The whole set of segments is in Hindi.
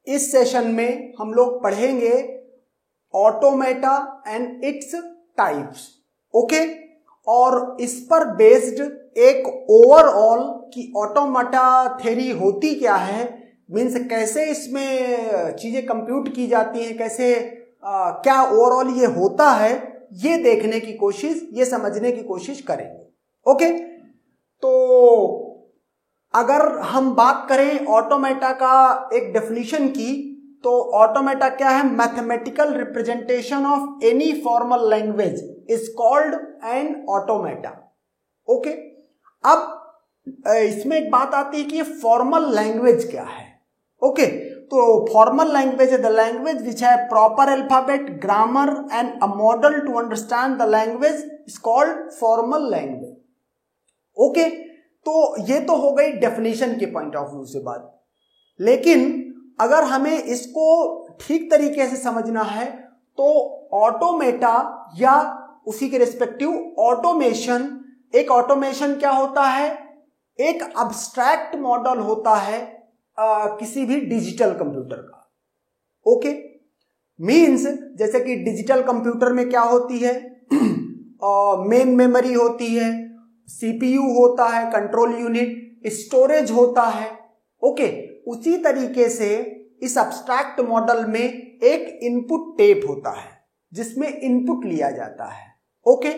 इस सेशन में हम लोग पढ़ेंगे automata and its types. Okay, और इस पर बेस्ड एक ओवरऑल की ऑटोमेटा थ्योरी होती क्या है, मीन्स कैसे इसमें चीजें कंप्यूट की जाती हैं, कैसे क्या ओवरऑल ये होता है, ये देखने की कोशिश, ये समझने की कोशिश करेंगे। ओके, तो अगर हम बात करें ऑटोमेटा का एक डेफिनेशन की, तो ऑटोमेटा क्या है? Mathematical representation of any formal language is called an automata. Okay, अब इसमें एक बात आती है कि ये फॉर्मल लैंग्वेज क्या है। ओके, तो फॉर्मल लैंग्वेज है द लैंग्वेज विच है proper alphabet, grammar and a model to understand the language is called formal language. Okay, तो ये तो हो गई डेफिनेशन के पॉइंट ऑफ व्यू से बात, लेकिन अगर हमें इसको ठीक तरीके से समझना है तो ऑटोमेटा या उसी के रिस्पेक्टिव ऑटोमेशन, एक ऑटोमेशन क्या होता है? एक अब्स्ट्रैक्ट मॉडल होता है किसी भी डिजिटल कंप्यूटर का। ओके, मीन्स जैसे कि डिजिटल कंप्यूटर में क्या होती है? मेन मेमोरी होती है, सीपीयू होता है, कंट्रोल यूनिट, स्टोरेज होता है। ओके, उसी तरीके से इस अब्स्ट्रैक्ट मॉडल में एक इनपुट टेप होता है जिसमें इनपुट लिया जाता है। ओके,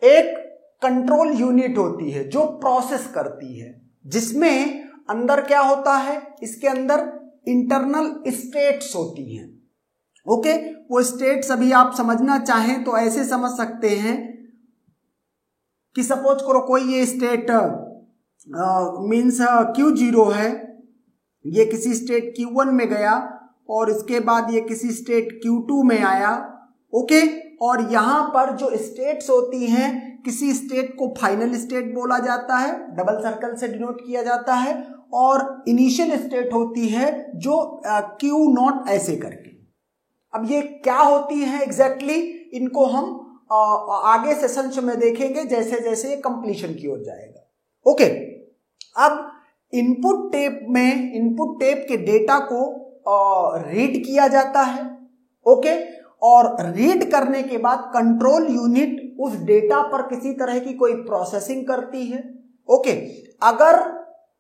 एक कंट्रोल यूनिट होती है जो प्रोसेस करती है, जिसमें अंदर क्या होता है? इसके अंदर इंटरनल स्टेट्स होती हैं। ओके, वो स्टेट्स अभी आप समझना चाहें तो ऐसे समझ सकते हैं कि सपोज करो कोई ये स्टेट मीन्स Q0 है, ये किसी स्टेट Q1 में गया और इसके बाद ये किसी स्टेट Q2 में आया। ओके, और यहां पर जो स्टेट्स होती हैं, किसी स्टेट को फाइनल स्टेट बोला जाता है, डबल सर्कल से डिनोट किया जाता है, और इनिशियल स्टेट होती है जो Q0 ऐसे करके। अब ये क्या होती है एग्जैक्टली, इनको हम आगे सेशंस में देखेंगे जैसे जैसे ये कंप्लीशन की ओर जाएगा। ओके, अब इनपुट टेप में इनपुट टेप के डेटा को रीड किया जाता है। ओके, और रीड करने के बाद कंट्रोल यूनिट उस डेटा पर किसी तरह की कोई प्रोसेसिंग करती है। ओके, अगर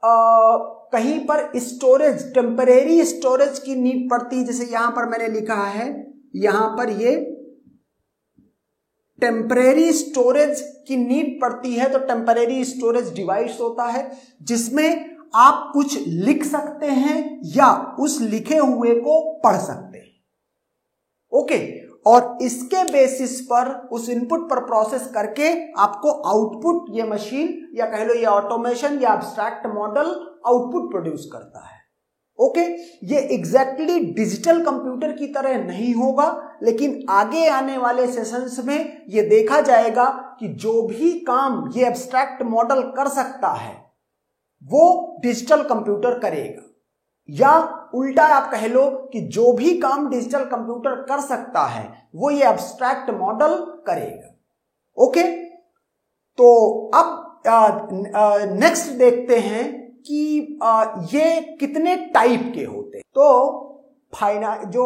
कहीं पर स्टोरेज, टेम्परेरी स्टोरेज की नीड पड़ती है, जैसे यहां पर मैंने लिखा है, यहां पर ये टेम्परेरी स्टोरेज की नीड पड़ती है, तो टेम्परेरी स्टोरेज डिवाइस होता है जिसमें आप कुछ लिख सकते हैं या उस लिखे हुए को पढ़ सकते हैं। ओके, और इसके बेसिस पर उस इनपुट पर प्रोसेस करके आपको आउटपुट, ये मशीन या कह लो ये ऑटोमेशन या एब्स्ट्रैक्ट मॉडल आउटपुट प्रोड्यूस करता है। ओके, ये एग्जैक्टली डिजिटल कंप्यूटर की तरह नहीं होगा, लेकिन आगे आने वाले सेशंस में ये देखा जाएगा कि जो भी काम ये एब्स्ट्रैक्ट मॉडल कर सकता है वो डिजिटल कंप्यूटर करेगा, या उल्टा आप कह लो कि जो भी काम डिजिटल कंप्यूटर कर सकता है वो ये एब्स्ट्रैक्ट मॉडल करेगा। ओके, तो अब नेक्स्ट देखते हैं कि ये कितने टाइप के होते हैं। तो जो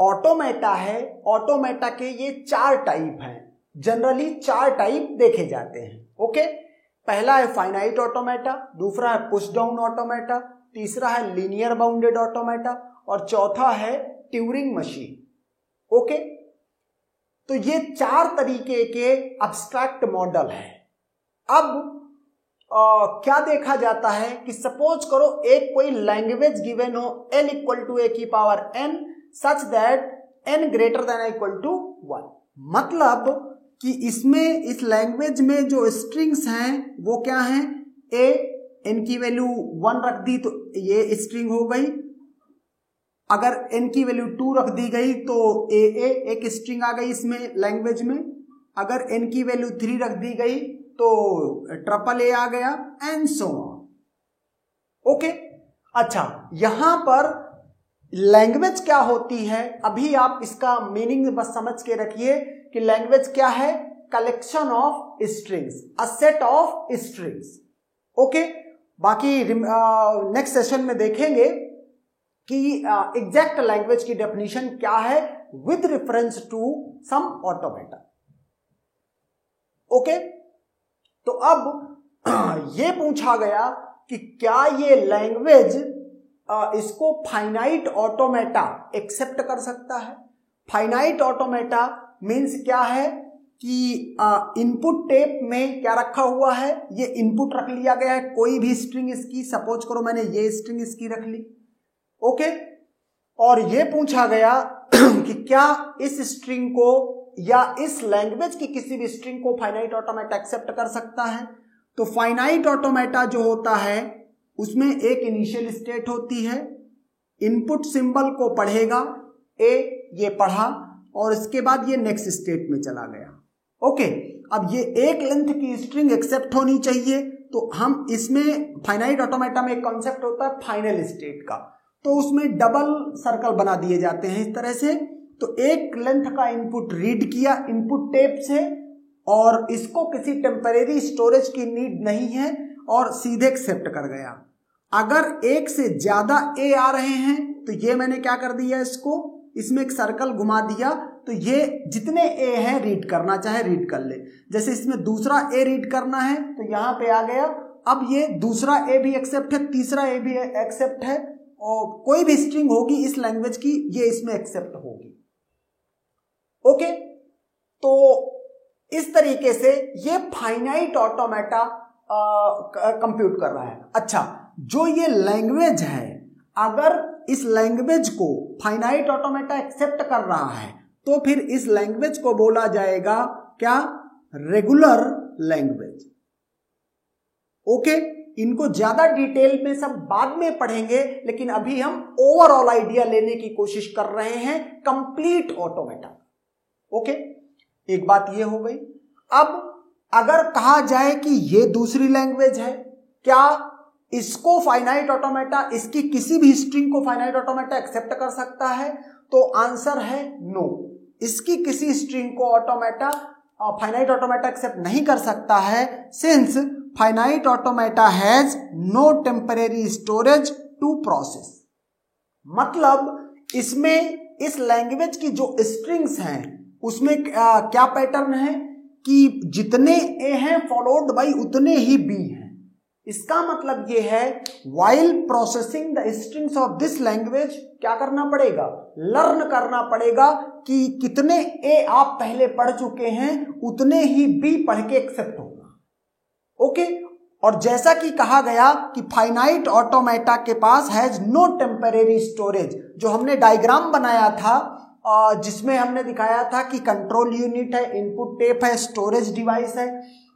ऑटोमेटा है, ऑटोमेटा के ये 4 टाइप हैं, जनरली 4 टाइप देखे जाते हैं। ओके, पहला है फाइनाइट ऑटोमेटा, दूसरा है पुश डाउन ऑटोमेटा, तीसरा है लीनियर बाउंडेड ऑटोमेटा, और चौथा है ट्यूरिंग मशीन। ओके, तो ये 4 तरीके के एब्स्ट्रैक्ट मॉडल हैं। अब क्या देखा जाता है कि सपोज करो एक कोई लैंग्वेज गिवन हो n = a⁴n such that n > 1, मतलब कि इसमें इस लैंग्वेज में जो स्ट्रिंग्स हैं वो क्या हैं? a, n की वैल्यू 1 रख दी तो ये स्ट्रिंग हो गई, अगर n की वैल्यू 2 रख दी गई तो a एक स्ट्रिंग आ गई इसमें लैंग्वेज में, अगर n की वैल्यू 3 रख दी गई तो a आ गया, एंड सो ऑन। ओके, अच्छा, यहां पर लैंग्वेज क्या होती है, अभी आप इसका मीनिंग बस समझ के रखिए कि लैंग्वेज क्या है? Collection of strings, a set of strings. Okay, बाकी नेक्स्ट सेशन में देखेंगे कि एग्जैक्ट लैंग्वेज की डेफिनेशन क्या है with reference to some automata. Okay, तो अब ये पूछा गया कि क्या ये लैंग्वेज इसको फाइनाइट ऑटोमेटा एक्सेप्ट कर सकता है। फाइनाइट ऑटोमेटा मीन्स क्या है कि इनपुट टेप में क्या रखा हुआ है, ये इनपुट रख लिया गया है, कोई भी स्ट्रिंग इसकी, सपोज करो मैंने ये स्ट्रिंग इसकी रख ली। ओके, और ये पूछा गया कि क्या इस स्ट्रिंग को या इस लैंग्वेज की किसी भी स्ट्रिंग को फाइनाइट ऑटोमेटा एक्सेप्ट कर सकता है। तो फाइनाइट ऑटोमेटा जो होता है उसमें एक इनिशियल स्टेट होती है, इनपुट सिंबल को पढ़ेगा, ये पढ़ा और इसके बाद ये नेक्स्ट स्टेट में चला गया। ओके, अब ये एक लेंथ की स्ट्रिंग एक्सेप्ट होनी चाहिए, तो हम इसमें फाइनाइट ऑटोमेटा में एक कॉन्सेप्ट होता है फाइनल स्टेट का, तो उसमें डबल सर्कल बना दिए जाते हैं इस तरह से। तो एक लेंथ का इनपुट रीड किया इनपुट टेप से और इसको किसी टेम्परेरी स्टोरेज की नीड नहीं है और सीधे एक्सेप्ट कर गया। अगर एक से ज्यादा ए आ रहे हैं तो ये मैंने क्या कर दिया, इसको इसमें एक सर्कल घुमा दिया, तो ये जितने ए हैं रीड करना चाहे रीड कर ले। जैसे इसमें दूसरा ए रीड करना है तो यहां पे आ गया, अब ये दूसरा ए भी एक्सेप्ट है, तीसरा ए भी एक्सेप्ट है, और कोई भी स्ट्रिंग होगी इस लैंग्वेज की ये इसमें एक्सेप्ट होगी। ओके, तो इस तरीके से ये फाइनाइट ऑटोमेटा कंप्यूट कर रहा है। अच्छा, जो ये लैंग्वेज है अगर इस लैंग्वेज को फाइनाइट ऑटोमेटा एक्सेप्ट कर रहा है तो फिर इस लैंग्वेज को बोला जाएगा क्या, रेगुलर लैंग्वेज। ओके, इनको ज्यादा डिटेल में सब बाद में पढ़ेंगे, लेकिन अभी हम ओवरऑल आइडिया लेने की कोशिश कर रहे हैं कंप्लीट ऑटोमेटा। ओके, एक बात ये हो गई। अब अगर कहा जाए कि ये दूसरी लैंग्वेज है, क्या इसको फाइनाइट ऑटोमेटा, इसकी किसी भी स्ट्रिंग को फाइनाइट ऑटोमेटा एक्सेप्ट कर सकता है? तो आंसर है नो, इसकी किसी स्ट्रिंग को ऑटोमेटा फाइनाइट ऑटोमेटा एक्सेप्ट नहीं कर सकता है, since finite automata has no temporary storage to process. मतलब इसमें इस लैंग्वेज की जो स्ट्रिंग्स हैं उसमें क्या पैटर्न है कि जितने ए हैं फॉलोड बाई उतने ही बी हैं। इसका मतलब ये है while processing the strings of this language क्या करना पड़ेगा, लर्न करना पड़ेगा कि कितने ए आप पहले पढ़ चुके हैं उतने ही बी पढ़ के एक्सेप्ट होगा। ओके, और जैसा कि कहा गया कि फाइनाइट ऑटोमेटा के पास हैज नो टेम्परेरी स्टोरेज, जो हमने डायग्राम बनाया था जिसमें हमने दिखाया था कि कंट्रोल यूनिट है, इनपुट टेप है, स्टोरेज डिवाइस है,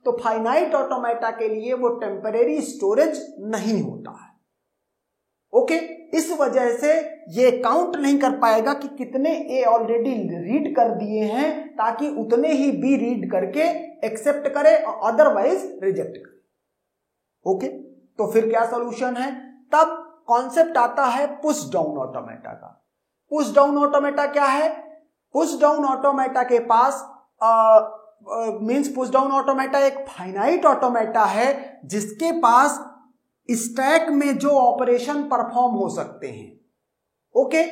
तो फाइनाइट ऑटोमेटा के लिए वो टेम्परेरी स्टोरेज नहीं होता है। ओके, इस वजह से ये काउंट नहीं कर पाएगा कि कितने ए ऑलरेडी रीड कर दिए हैं, ताकि उतने ही बी रीड करके एक्सेप्ट करे और अदरवाइज रिजेक्ट करे। ओके, तो फिर क्या सॉल्यूशन है? तब कॉन्सेप्ट आता है पुश डाउन ऑटोमेटा का। पुश डाउन ऑटोमेटा क्या है? पुश डाउन ऑटोमेटा के पास मींस पुश डाउन ऑटोमेटा एक फाइनाइट ऑटोमेटा है जिसके पास स्टैक में जो ऑपरेशन परफॉर्म हो सकते हैं, ओके,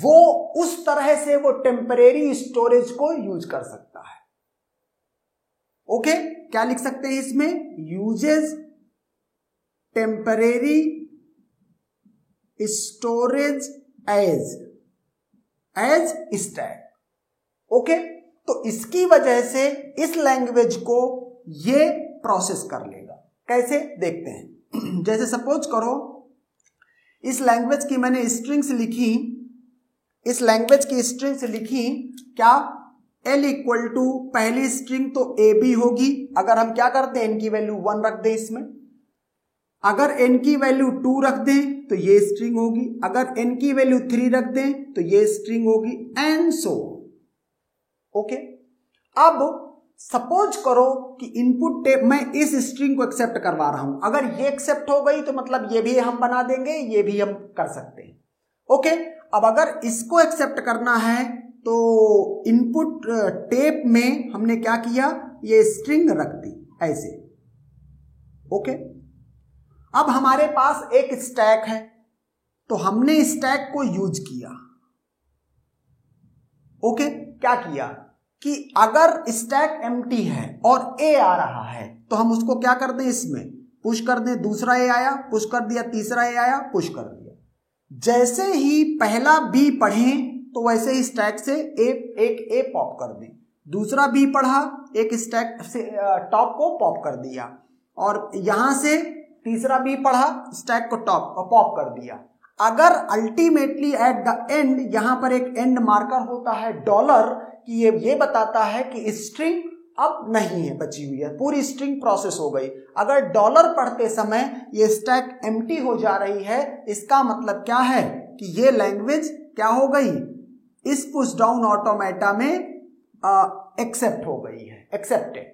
वो उस तरह से वो टेम्परेरी स्टोरेज को यूज कर सकता है। ओके, क्या लिख सकते हैं इसमें? Uses temporary storage as stack. Okay, तो इसकी वजह से इस लैंग्वेज को ये प्रोसेस कर लेगा। कैसे देखते हैं। जैसे सपोज करो इस लैंग्वेज की मैंने स्ट्रिंग्स लिखी, इस लैंग्वेज की स्ट्रिंग्स लिखी क्या, L इक्वल टू पहली स्ट्रिंग तो ए बी होगी। अगर हम क्या करते हैं, n की वैल्यू 1 रख दें इसमें, अगर n की वैल्यू 2 रख दें तो ये स्ट्रिंग होगी, अगर n की वैल्यू 3 रख दें तो ये स्ट्रिंग होगी, एंड सो। ओके, अब सपोज करो कि इनपुट टेप मैं इस स्ट्रिंग को एक्सेप्ट करवा रहा हूं, अगर ये एक्सेप्ट हो गई तो मतलब ये भी हम बना देंगे, ये भी हम कर सकते हैं। ओके, अब अगर इसको एक्सेप्ट करना है तो इनपुट टेप में हमने क्या किया, ये स्ट्रिंग रख दी ऐसे। ओके, अब हमारे पास एक स्टैक है, तो हमने स्टैक को यूज किया। ओके, क्या किया कि अगर स्टैक एम्प्टी है और ए आ रहा है तो हम उसको क्या कर दें, इसमें पुश कर दें। दूसरा ए आया, पुश कर दिया। तीसरा ए आया, पुश कर दिया। जैसे ही पहला बी पढ़ें तो वैसे ही स्टैक से एक ए पॉप कर दें। दूसरा बी पढ़ा, एक स्टैक से टॉप को पॉप कर दिया। और यहां से तीसरा बी पढ़ा, स्टैक को पॉप कर दिया। अगर अल्टीमेटली एट द एंड यहां पर एक एंड मार्कर होता है डॉलर, कि ये बताता है कि स्ट्रिंग अब नहीं है, बची हुई है, पूरी स्ट्रिंग प्रोसेस हो गई। अगर डॉलर पढ़ते समय ये स्टैक एम्प्टी हो जा रही है, इसका मतलब क्या है कि ये लैंग्वेज क्या हो गई, इस पुश डाउन ऑटोमेटा में एक्सेप्ट हो गई है, एक्सेप्टेड।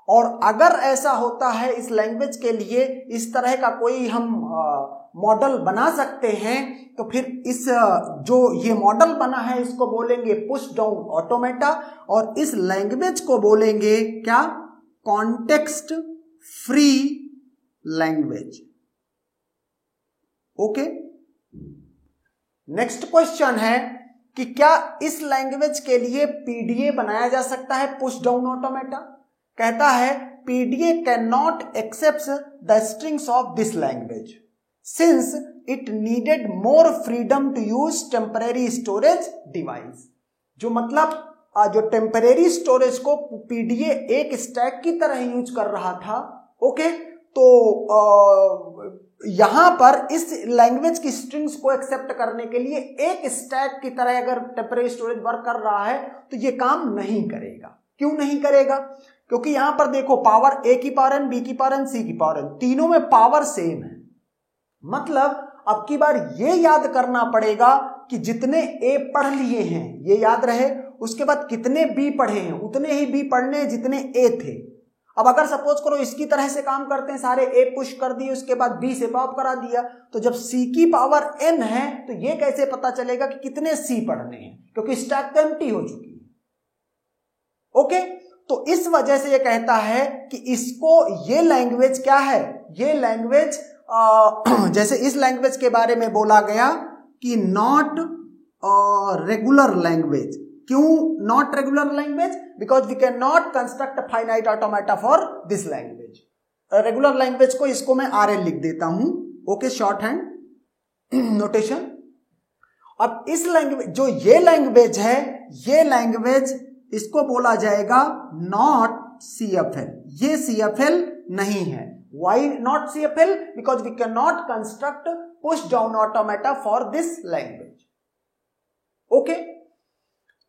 और अगर ऐसा होता है इस लैंग्वेज के लिए, इस तरह का कोई हम मॉडल बना सकते हैं, तो फिर इस जो ये मॉडल बना है इसको बोलेंगे पुश डाउन ऑटोमेटा, और इस लैंग्वेज को बोलेंगे क्या, context free language. Okay, next question है कि क्या इस लैंग्वेज के लिए पीडीए बनाया जा सकता है, पुश डाउन ऑटोमेटा। कहता है PDA can not accept the strings of this language since it needed more freedom to use temporary storage device. जो मतलब जो टेम्परेरी स्टोरेज को पीडीए एक स्टैक की तरह यूज कर रहा था। ओके, तो यहां पर इस लैंग्वेज की स्ट्रिंग्स को एक्सेप्ट करने के लिए एक स्टैक की तरह अगर टेम्परेरी स्टोरेज वर्क कर रहा है तो ये काम नहीं करेगा। क्यों नहीं करेगा? क्योंकि यहां पर देखो पावर ए की पावर एन, बी की पावर एन, सी की पावर एन, तीनों में पावर सेम है। मतलब अब की बार ये याद करना पड़ेगा कि जितने ए पढ़ लिए हैं ये याद रहे, उसके बाद कितने बी पढ़े हैं उतने ही बी पढ़ने जितने ए थे। अब अगर सपोज करो इसकी तरह से काम करते हैं, सारे ए पुश कर दिए, उसके बाद बी से पॉप करा दिया, तो जब सी की पावर एन है तो ये कैसे पता चलेगा कि कितने सी पढ़ने हैं, क्योंकि स्टैक तो एम्प्टी हो चुकी है। ओके, तो इस वजह से ये कहता है कि इसको ये लैंग्वेज क्या है, ये लैंग्वेज जैसे इस लैंग्वेज के बारे में बोला गया कि नॉट रेगुलर लैंग्वेज। क्यों not regular language? Because we can not construct finite automata for this language. Regular language को इसको मैं RL लिख देता हूं। Okay, short hand notation. अब इस लैंग्वेज जो ये लैंग्वेज है, ये लैंग्वेज इसको बोला जाएगा नॉट CFL। ये CFL नहीं है। Why not CFL? Because we cannot construct push down automata for this language. Okay,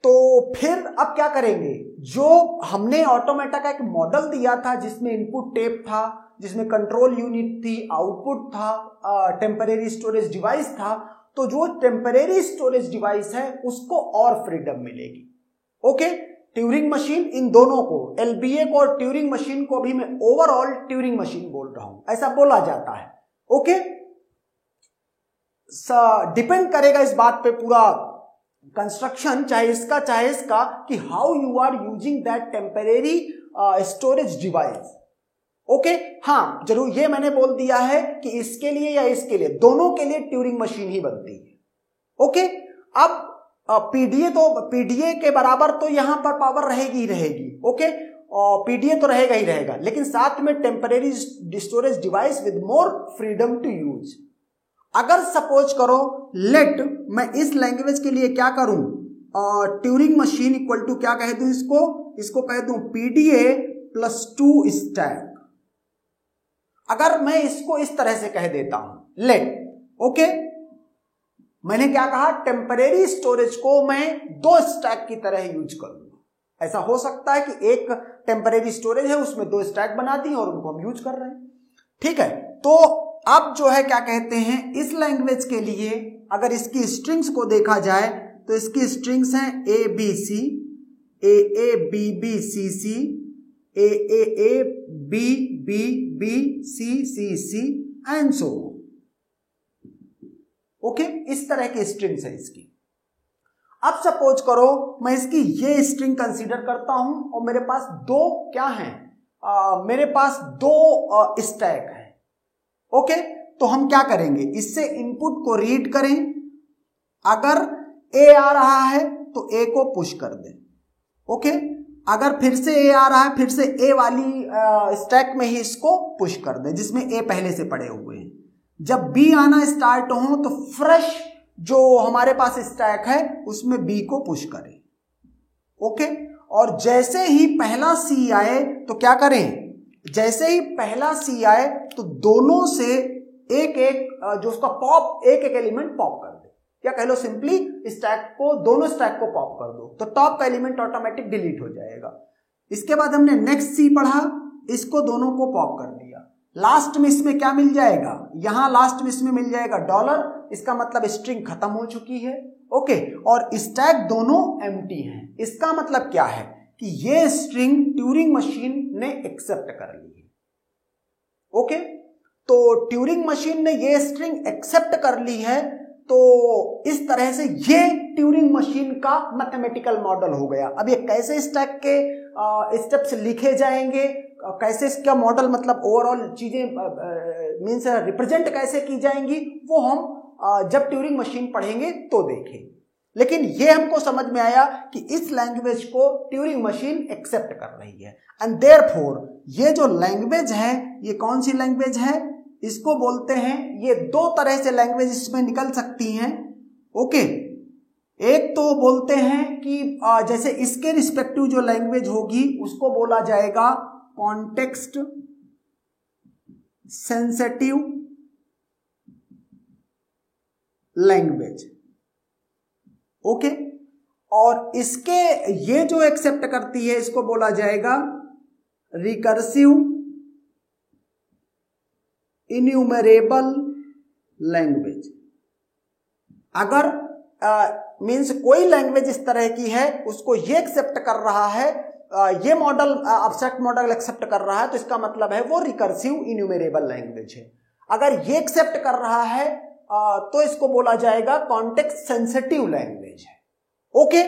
तो फिर अब क्या करेंगे? जो हमने ऑटोमेटा का एक मॉडल दिया था जिसमें इनपुट टेप था, जिसमें कंट्रोल यूनिट थी, आउटपुट था, टेम्परेरी स्टोरेज डिवाइस था, तो जो टेम्परेरी स्टोरेज डिवाइस है उसको और फ्रीडम मिलेगी। ओके, ट्यूरिंग मशीन इन दोनों को, LBA को और ट्यूरिंग मशीन को भी मैं ओवरऑल ट्यूरिंग मशीन बोल रहा हूं, ऐसा बोला जाता है। ओके, डिपेंड करेगा इस बात पे पूरा कंस्ट्रक्शन, चाहे इसका कि how you are using that temporary storage device. Okay, हाँ जरूर ये मैंने बोल दिया है कि इसके लिए या इसके लिए, दोनों के लिए ट्यूरिंग मशीन ही बनती है। ओके, अब पीडीए के बराबर तो यहां पर पावर रहेगी ही रहेगी। ओके, पीडीए तो रहेगा ही रहेगा, लेकिन साथ में temporary storage device with more freedom to use. अगर सपोज करो लेट मैं इस लैंग्वेज के लिए क्या करूं, ट्यूरिंग मशीन इक्वल टू क्या कह दूं, इसको कह दूं पीडीए +2 स्टैक। अगर मैं इसको इस तरह से कह देता हूं लेट, ओके, मैंने क्या कहा, टेम्परेरी स्टोरेज को मैं 2 स्टैक की तरह यूज करूंगा। ऐसा हो सकता है कि एक टेम्परेरी स्टोरेज है उसमें 2 स्टैक बना दी और उनको हम यूज कर रहे हैं। ठीक है, तो अब जो है क्या कहते हैं, इस लैंग्वेज के लिए अगर इसकी स्ट्रिंग्स को देखा जाए तो इसकी स्ट्रिंग्स हैं ABC, AABBCC, AAABBBCCC and so. Okay, इस तरह की स्ट्रिंग्स है इसकी। अब सपोज करो मैं इसकी ये स्ट्रिंग कंसीडर करता हूं और मेरे पास 2 क्या हैं, मेरे पास 2 स्टैक हैं। ओके, तो हम क्या करेंगे, इससे इनपुट को रीड करें, अगर ए आ रहा है तो ए को पुश कर दें, ओके। अगर फिर से ए आ रहा है, फिर से ए वाली स्टैक में ही इसको पुश कर दें जिसमें ए पहले से पड़े हुए हैं। जब बी आना स्टार्ट हो तो फ्रेश जो हमारे पास स्टैक है उसमें बी को पुश करें, ओके। और जैसे ही पहला सी आए तो क्या करें, जैसे ही पहला सी आए तो दोनों से एक एक जो उसका पॉप, एक एक एलिमेंट पॉप कर दे, या कह लो सिंपली स्टैक को, दोनों स्टैक को पॉप कर दो, तो टॉप का एलिमेंट ऑटोमेटिक डिलीट हो जाएगा। इसके बाद हमने नेक्स्ट सी पढ़ा, इसको दोनों को पॉप कर दिया। लास्ट में इसमें क्या मिल जाएगा, यहां लास्ट में इसमें मिल जाएगा डॉलर, इसका मतलब स्ट्रिंग खत्म हो चुकी है, ओके। और स्टैक दोनों एम्प्टी हैं, इसका मतलब क्या है कि ये स्ट्रिंग ट्यूरिंग मशीन ने एक्सेप्ट कर ली है, ओके। तो ट्यूरिंग मशीन ने ये स्ट्रिंग एक्सेप्ट कर ली है, तो इस तरह से ये ट्यूरिंग मशीन का मैथमेटिकल मॉडल हो गया। अब ये कैसे स्टैक के स्टेप्स लिखे जाएंगे, कैसे इसका मॉडल मतलब ओवरऑल चीजें मीन्स रिप्रेजेंट कैसे की जाएंगी, वो हम जब ट्यूरिंग मशीन पढ़ेंगे तो देखें। लेकिन ये हमको समझ में आया कि इस लैंग्वेज को ट्यूरिंग मशीन एक्सेप्ट कर रही है, एंड देयरफॉर ये जो लैंग्वेज है, ये कौन सी लैंग्वेज है, इसको बोलते हैं, ये दो तरह से लैंग्वेज इसमें निकल सकती हैं, ओके। एक तो बोलते हैं कि जैसे इसके रिस्पेक्टिव जो लैंग्वेज होगी उसको बोला जाएगा कॉन्टेक्स्ट सेंसिटिव लैंग्वेज, ओके। और इसके ये जो एक्सेप्ट करती है इसको बोला जाएगा रिकर्सिव इन्यूमरेबल लैंग्वेज। अगर मीन्स कोई लैंग्वेज इस तरह की है, उसको ये एक्सेप्ट कर रहा है, ये मॉडल एब्स्ट्रैक्ट मॉडल एक्सेप्ट कर रहा है, तो इसका मतलब है वो रिकर्सिव इन्यूमरेबल लैंग्वेज है। अगर ये एक्सेप्ट कर रहा है तो इसको बोला जाएगा कॉन्टेक्स्ट सेंसिटिव लैंग्वेज है, ओके।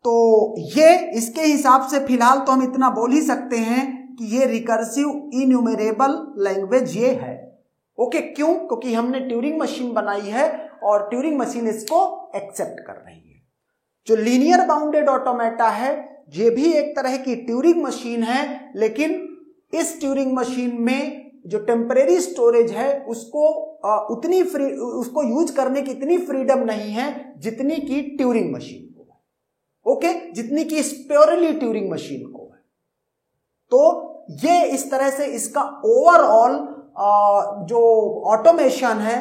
तो ये इसके हिसाब से फिलहाल तो हम इतना बोल ही सकते हैं कि ये रिकर्सिव इन्यूमरेबल लैंग्वेज ये है, ओके। क्यों? क्योंकि हमने ट्यूरिंग मशीन बनाई है और ट्यूरिंग मशीन इसको एक्सेप्ट कर रही है। जो लीनियर बाउंडेड ऑटोमेटा है ये भी एक तरह की ट्यूरिंग मशीन है, लेकिन इस ट्यूरिंग मशीन में जो टेम्परेरी स्टोरेज है उसको उसको यूज करने की इतनी फ्रीडम नहीं है जितनी की ट्यूरिंग मशीन को है, ओके, जितनी की प्योरली ट्यूरिंग मशीन को है। तो ये इस तरह से इसका ओवरऑल जो ऑटोमेशन है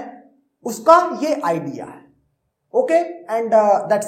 उसका ये आइडिया है, ओके। And that's